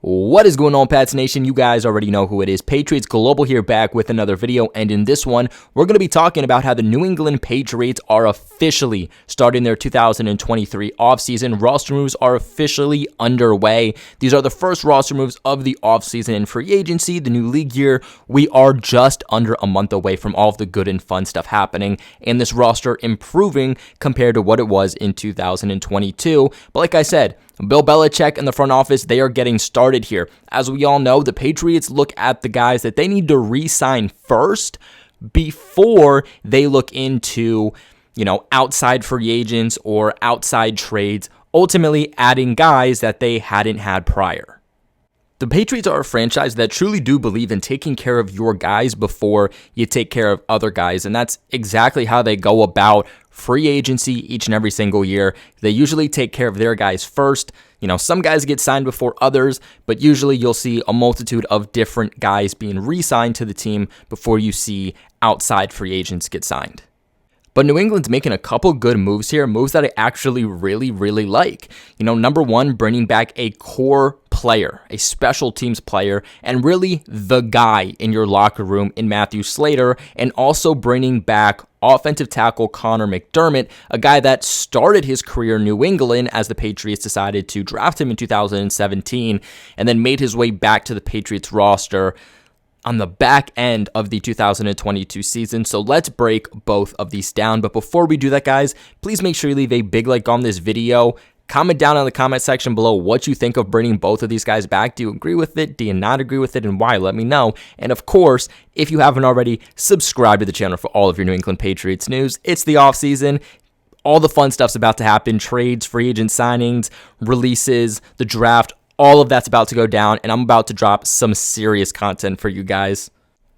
What is going on, Pats Nation? You guys already know who it is. Patriots Global here, back with another video, and in this one, we're going to be talking about how the New England Patriots are officially starting their 2023 offseason. Roster moves are officially underway. These are the first roster moves of the offseason and free agency, the new league year. We are just under a month away from all of the good and fun stuff happening, and this roster improving compared to what it was in 2022. But like I said, Bill Belichick and the front office, they are getting started here. As we all know, the Patriots look at the guys that they need to re-sign first before they look into, outside free agents or outside trades, ultimately adding guys that they hadn't had prior. The Patriots are a franchise that truly do believe in taking care of your guys before you take care of other guys, and that's exactly how they go about free agency each and every single year. They usually take care of their guys first. Some guys get signed before others, but usually you'll see a multitude of different guys being re-signed to the team before you see outside free agents get signed. But New England's making a couple good moves here, moves that I actually really like. Number one, bringing back a core player, a special teams player, and really the guy in your locker room in Matthew Slater, and also bringing back offensive tackle Connor McDermott, a guy that started his career in New England as the Patriots decided to draft him in 2017, and then made his way back to the Patriots roster on the back end of the 2022 season. So let's break both of these down. But before we do that, guys, please make sure you leave a big like on this video. Comment down in the comment section below what you think of bringing both of these guys back. Do you agree with it? Do you not agree with it? And why? Let me know. And of course, if you haven't already, subscribe to the channel for all of your New England Patriots news. It's the offseason. All the fun stuff's about to happen. Trades, free agent signings, releases, the draft. All of that's about to go down, and I'm about to drop some serious content for you guys.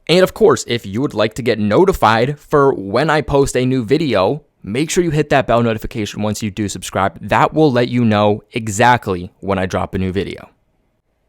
And of course, if you would like to get notified for when I post a new video, make sure you hit that bell notification once you do subscribe. That will let you know exactly when I drop a new video.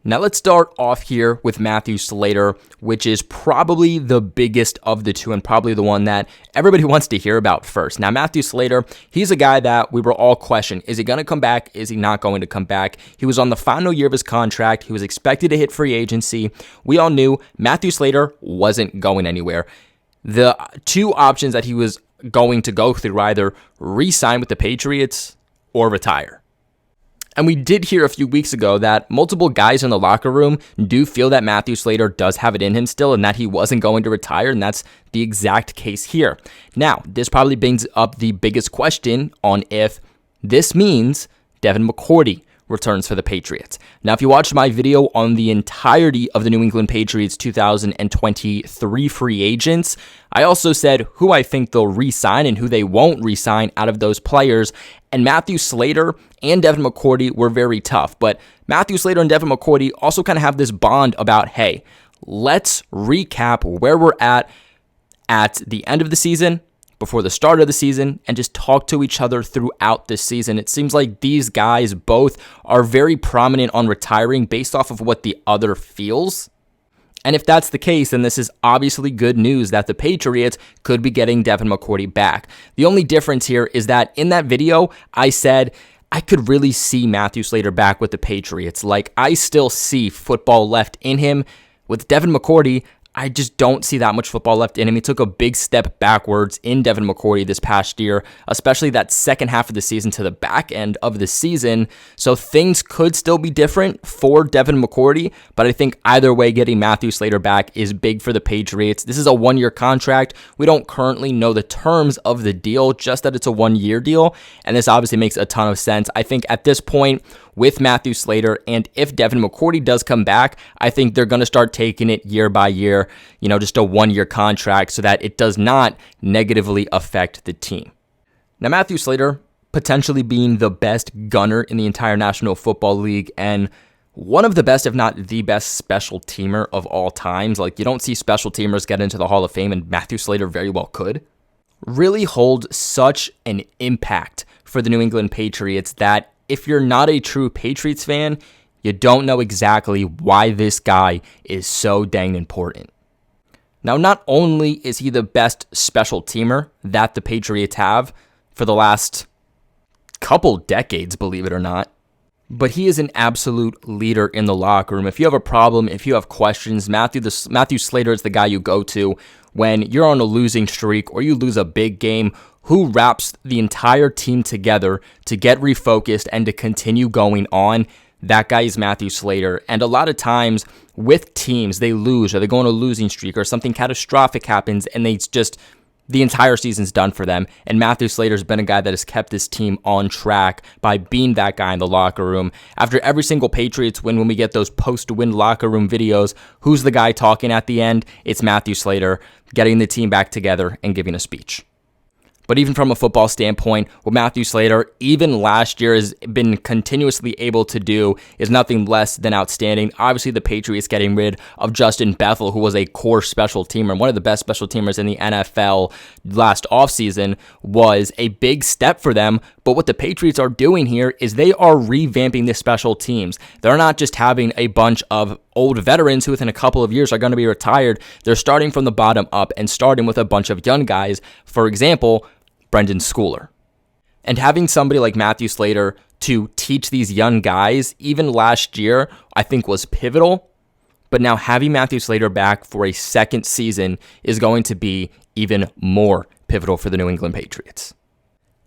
Now let's start off here with Matthew Slater, which is probably the biggest of the two and probably the one that everybody wants to hear about first. Now Matthew Slater, he's a guy that we were all questioning. Is he going to come back? Is he not going to come back? He was on the final year of his contract. He was expected to hit free agency. We all knew Matthew Slater wasn't going anywhere. The two options that he was going to go through were either re-sign with the Patriots or retire. And we did hear a few weeks ago that multiple guys in the locker room do feel that Matthew Slater does have it in him still and that he wasn't going to retire, and that's the exact case here. Now, this probably brings up the biggest question on if this means Devin McCourty returns for the Patriots. Now, if you watched my video on the entirety of the New England Patriots 2023 free agents, I also said who I think they'll re-sign and who they won't re-sign out of those players. And Matthew Slater and Devin McCourty were very tough. But Matthew Slater and Devin McCourty also kind of have this bond about, hey, let's recap where we're at the end of the season, before the start of the season, and just talk to each other throughout the season. It seems like these guys both are very prominent on retiring based off of what the other feels. And if that's the case, then this is obviously good news that the Patriots could be getting Devin McCourty back. The only difference here is that in that video, I said I could really see Matthew Slater back with the Patriots. Like, I still see football left in him. With Devin McCourty, I just don't see that much football left in him. He took a big step backwards in Devin McCourty this past year, especially that second half of the season to the back end of the season. So things could still be different for Devin McCourty, but I think either way, getting Matthew Slater back is big for the Patriots. This is a one-year contract. We don't currently know the terms of the deal, just that it's a one-year deal, and this obviously makes a ton of sense. I think at this point, with Matthew Slater, and if Devin McCourty does come back, I think they're going to start taking it year by year, just a one-year contract so that it does not negatively affect the team. Now, Matthew Slater potentially being the best gunner in the entire National Football League and one of the best, if not the best special teamer of all times. Like, you don't see special teamers get into the Hall of Fame, and Matthew Slater very well could. Really hold such an impact for the New England Patriots that if you're not a true Patriots fan, you don't know exactly why this guy is so dang important. Now, not only is he the best special teamer that the Patriots have for the last couple decades, believe it or not, But he is an absolute leader in the locker room. If you have a problem, if you have questions, Matthew Slater is the guy you go to when you're on a losing streak or you lose a big game. Who wraps the entire team together to get refocused and to continue going on? That guy is Matthew Slater. And a lot of times with teams, they lose or they go on a losing streak or something catastrophic happens and the entire season's done for them. And Matthew Slater's been a guy that has kept this team on track by being that guy in the locker room. After every single Patriots win, when we get those post-win locker room videos, who's the guy talking at the end? It's Matthew Slater getting the team back together and giving a speech. But even from a football standpoint, what Matthew Slater, even last year, has been continuously able to do is nothing less than outstanding. Obviously, the Patriots getting rid of Justin Bethel, who was a core special teamer, one of the best special teamers in the NFL last offseason, was a big step for them. But what the Patriots are doing here is they are revamping the special teams. They're not just having a bunch of old veterans who within a couple of years are going to be retired. They're starting from the bottom up and starting with a bunch of young guys. For example, Brendan Schooler. And having somebody like Matthew Slater to teach these young guys, even last year, I think was pivotal. But now having Matthew Slater back for a second season is going to be even more pivotal for the New England Patriots.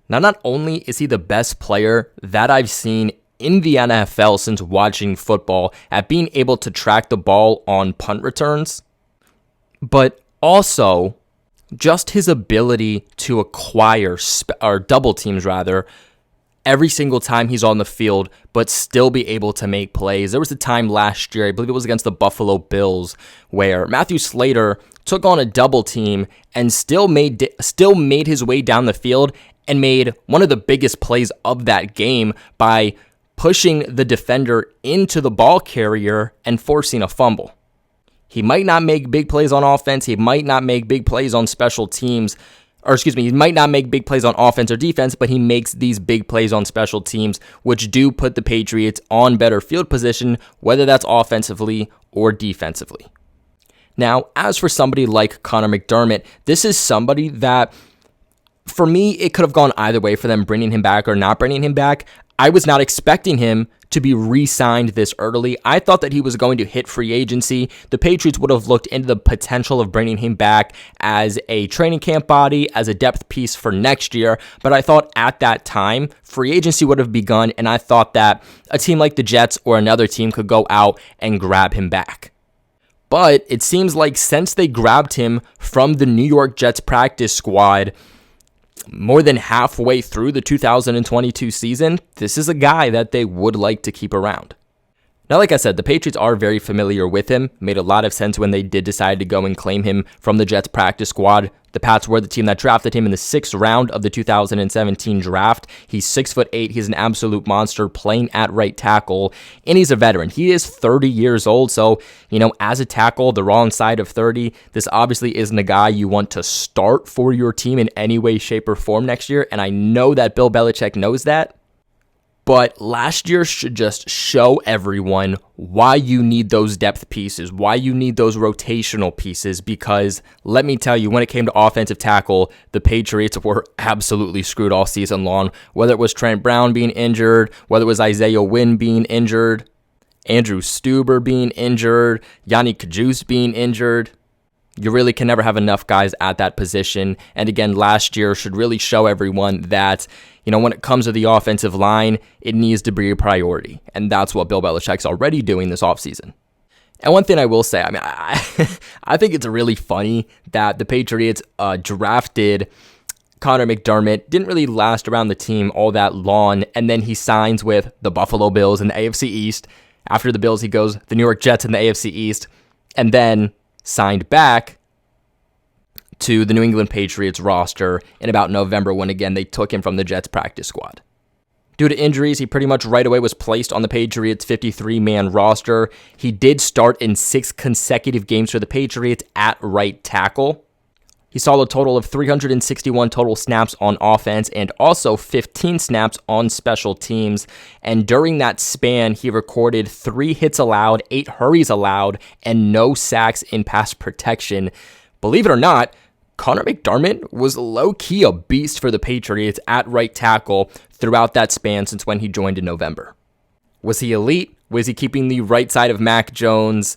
Now, not only is he the best player that I've seen in the NFL since watching football at being able to track the ball on punt returns, but also just his ability to acquire or double teams every single time he's on the field, but still be able to make plays. There was a time last year, I believe it was against the Buffalo Bills, where Matthew Slater took on a double team and still made his way down the field and made one of the biggest plays of that game by pushing the defender into the ball carrier and forcing a fumble. He might not make big plays on offense. He might not make big plays on special teams. He might not make big plays on offense or defense, but he makes these big plays on special teams, which do put the Patriots on better field position, whether that's offensively or defensively. Now, as for somebody like Connor McDermott, this is somebody that, for me, it could have gone either way for them bringing him back or not bringing him back. I was not expecting him to be re-signed this early. I thought that he was going to hit free agency. The Patriots would have looked into the potential of bringing him back as a training camp body, as a depth piece for next year. But I thought at that time, free agency would have begun, and I thought that a team like the Jets or another team could go out and grab him back. But it seems like since they grabbed him from the New York Jets practice squad more than halfway through the 2022 season, this is a guy that they would like to keep around. Now, like I said, the Patriots are very familiar with him. Made a lot of sense when they did decide to go and claim him from the Jets practice squad. The Pats were the team that drafted him in the 6th round of the 2017 draft. He's 6'8". He's an absolute monster playing at right tackle, and he's a veteran. He is 30 years old, so, as a tackle, the wrong side of 30, this obviously isn't a guy you want to start for your team in any way, shape, or form next year, and I know that Bill Belichick knows that. But last year should just show everyone why you need those depth pieces, why you need those rotational pieces, because let me tell you, when it came to offensive tackle, the Patriots were absolutely screwed all season long. Whether it was Trent Brown being injured, whether it was Isaiah Wynn being injured, Andrew Stuber being injured, Yanni Kajus being injured. You really can never have enough guys at that position. And again, last year should really show everyone that, when it comes to the offensive line, it needs to be a priority. And that's what Bill Belichick's already doing this offseason. And one thing I will say, I think it's really funny that the Patriots drafted Connor McDermott, didn't really last around the team all that long, and then he signs with the Buffalo Bills in the AFC East. After the Bills, he goes the New York Jets in the AFC East, and then signed back to the New England Patriots roster in about November when, again, they took him from the Jets practice squad. Due to injuries, he pretty much right away was placed on the Patriots 53-man roster. He did start in 6 consecutive games for the Patriots at right tackle. He saw a total of 361 total snaps on offense and also 15 snaps on special teams. And during that span, he recorded 3 hits allowed, 8 hurries allowed, and no sacks in pass protection. Believe it or not, Connor McDermott was low-key a beast for the Patriots at right tackle throughout that span since when he joined in November. Was he elite? Was he keeping the right side of Mac Jones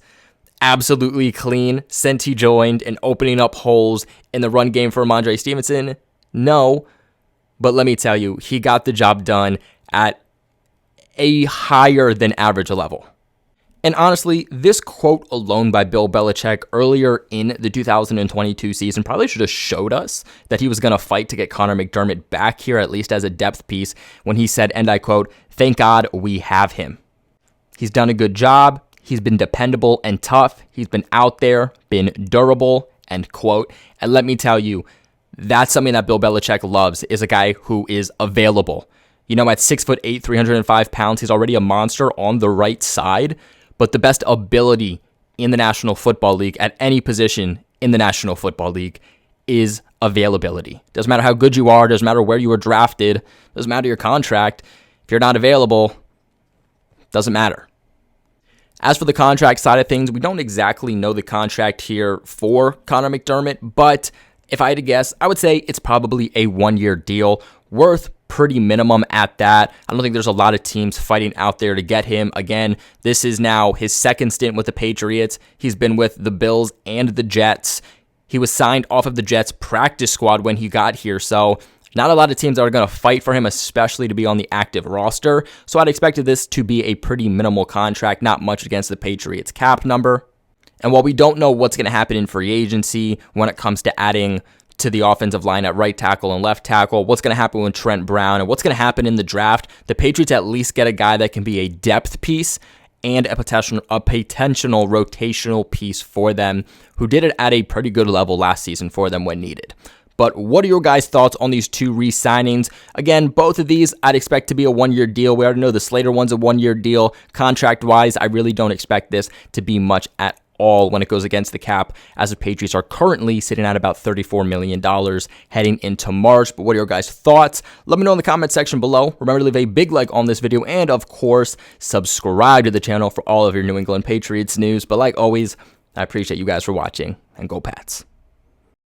absolutely clean since he joined and opening up holes in the run game for Ramondre Stevenson? No, but let me tell you, he got the job done at a higher than average level. And honestly, this quote alone by Bill Belichick earlier in the 2022 season probably should have showed us that he was going to fight to get Connor McDermott back here, at least as a depth piece, when he said, and I quote, "Thank God we have him. He's done a good job. He's been dependable and tough. He's been out there, been durable," end quote. And let me tell you, that's something that Bill Belichick loves, is a guy who is available. You know, at 6'8", 305 pounds, he's already a monster on the right side. But the best ability in the National Football League at any position in the National Football League is availability. Doesn't matter how good you are, doesn't matter where you were drafted, doesn't matter your contract. If you're not available, doesn't matter. As for the contract side of things, we don't exactly know the contract here for Connor McDermott, but if I had to guess, I would say it's probably a one-year deal worth pretty minimum at that. I don't think there's a lot of teams fighting out there to get him. Again, this is now his second stint with the Patriots. He's been with the Bills and the Jets. He was signed off of the Jets practice squad when he got here, so not a lot of teams are going to fight for him, especially to be on the active roster. So I'd expected this to be a pretty minimal contract, not much against the Patriots cap number. And while we don't know what's going to happen in free agency when it comes to adding to the offensive line at right tackle and left tackle, what's going to happen with Trent Brown, and what's going to happen in the draft, the Patriots at least get a guy that can be a depth piece and a potential rotational piece for them, who did it at a pretty good level last season for them when needed. But what are your guys' thoughts on these two re-signings? Again, both of these I'd expect to be a one-year deal. We already know the Slater one's a one-year deal. Contract-wise, I really don't expect this to be much at all when it goes against the cap, as the Patriots are currently sitting at about $34 million heading into March. But what are your guys' thoughts? Let me know in the comment section below. Remember to leave a big like on this video, and of course, subscribe to the channel for all of your New England Patriots news. But like always, I appreciate you guys for watching, and go Pats.